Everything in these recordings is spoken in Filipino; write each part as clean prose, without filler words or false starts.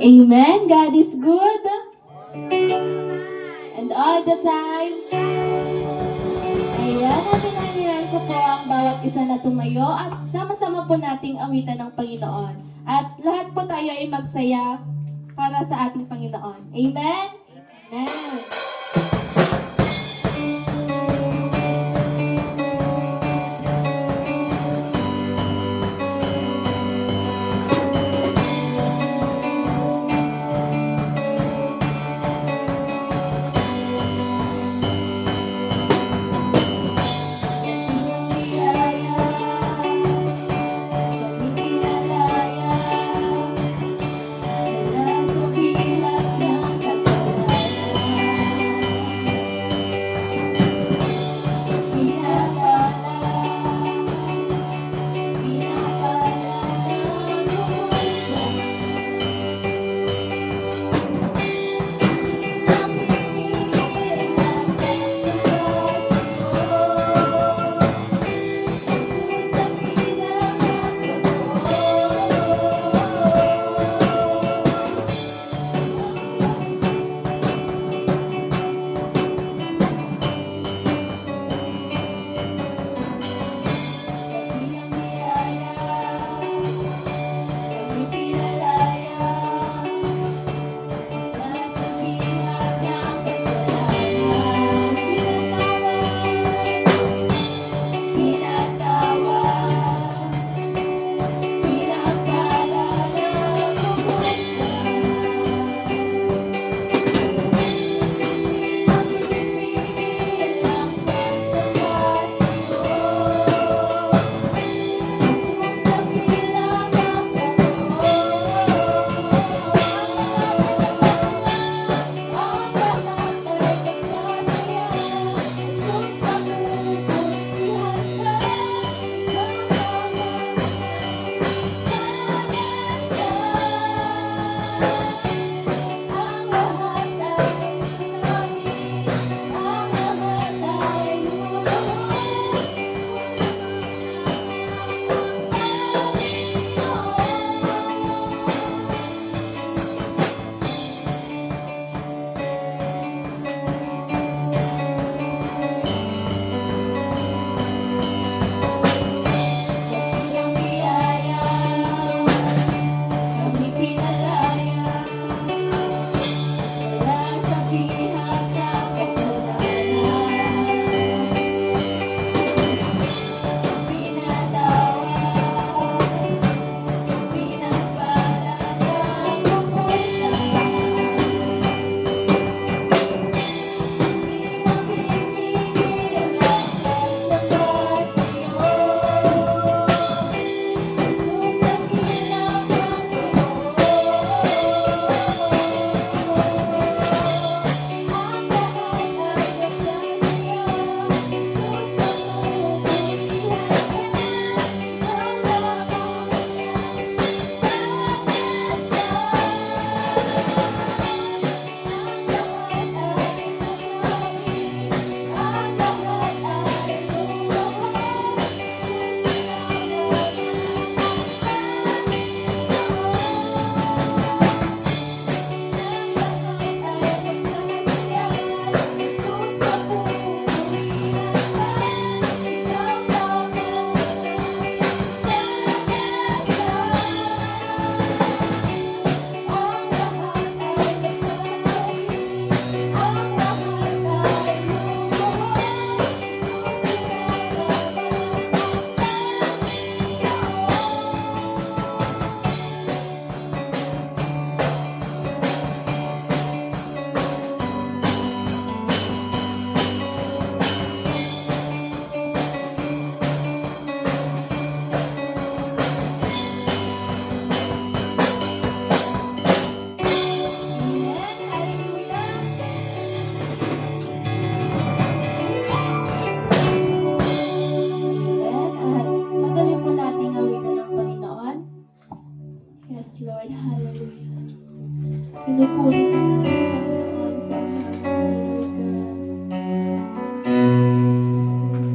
Amen. God is good. And all the time. Ayan, pinangyayaan ko po ang bawat isa na tumayo at sama-sama po nating awitan ng Panginoon. At lahat po tayo ay magsaya para sa ating Panginoon. Amen? Amen. Yes, Lord. Hallelujah. Pinupuri ka namin, Panginoon, sa umaga. Yes, Lord.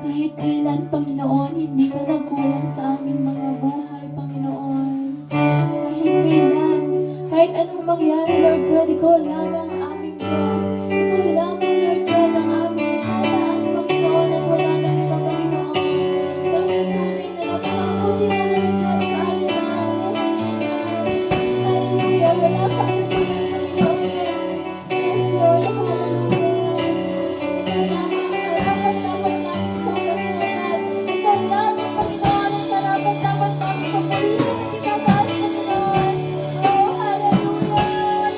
Kahit kailan, Panginoon, hindi ka nagkulang sa aming mga buhay, Panginoon. Kahit kailan, kahit anong mangyari, Lord God, Ikaw lamang ang aming Diyos. Ikaw lamang, Lord God, ang aming itataas, Panginoon, at wala nang iba, Panginoon. Dahil tunay na napakabuti mo, Lord God, sa aming mga buhay. Hallelujah, wala pang katulad, Panginoon. Yes, Lord, hallelujah. Ikaw lamang ang karapat-dapat namin sa Panginoon. Ikaw lamang, Panginoon, ang karapat-dapat namin sa purihin at itataas, Panginoon. Oh, hallelujah.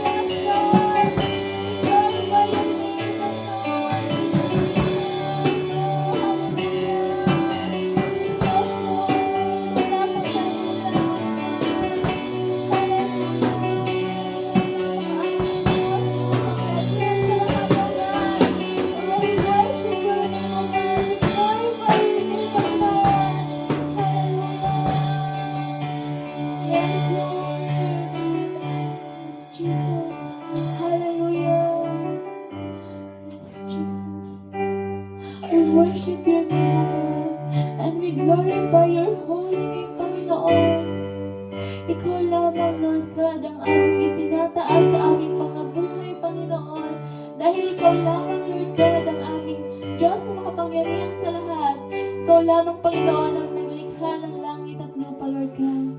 Yes, Lord. Glorify your name, Panginoon. Oh, hallelujah. Yes, Lord. Wala pang katulad. Worship your name, O God, and we glorify your holy name, Panginoon. Ikaw lamang, Lord God, ang aming itinataas sa aming mga buhay, Panginoon. Dahil Ikaw lamang, Lord God, ang aming Diyos na makapangyarihan sa lahat. Ikaw lamang, Panginoon, ang naglikha ng langit at lupa, Lord God.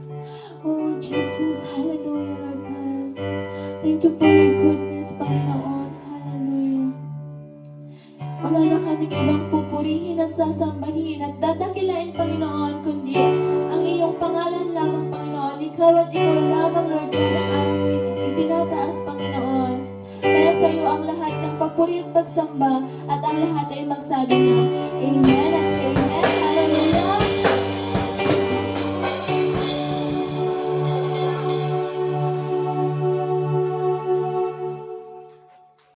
Oh, Jesus, hallelujah, Lord God. Thank you for your goodness, Panginoon. Hallelujah. Wala na kaming ibang pupurihin at sasambahin at dadakilain, Panginoon, kundi ang iyong pangalan lamang, Panginoon. Ikaw at ikaw lamang, Lord God, ang aming itinataas, Panginoon. Kaya sa iyo ang lahat ng papuri at pagsamba at ang lahat ay magsabi ng Amen at Amen.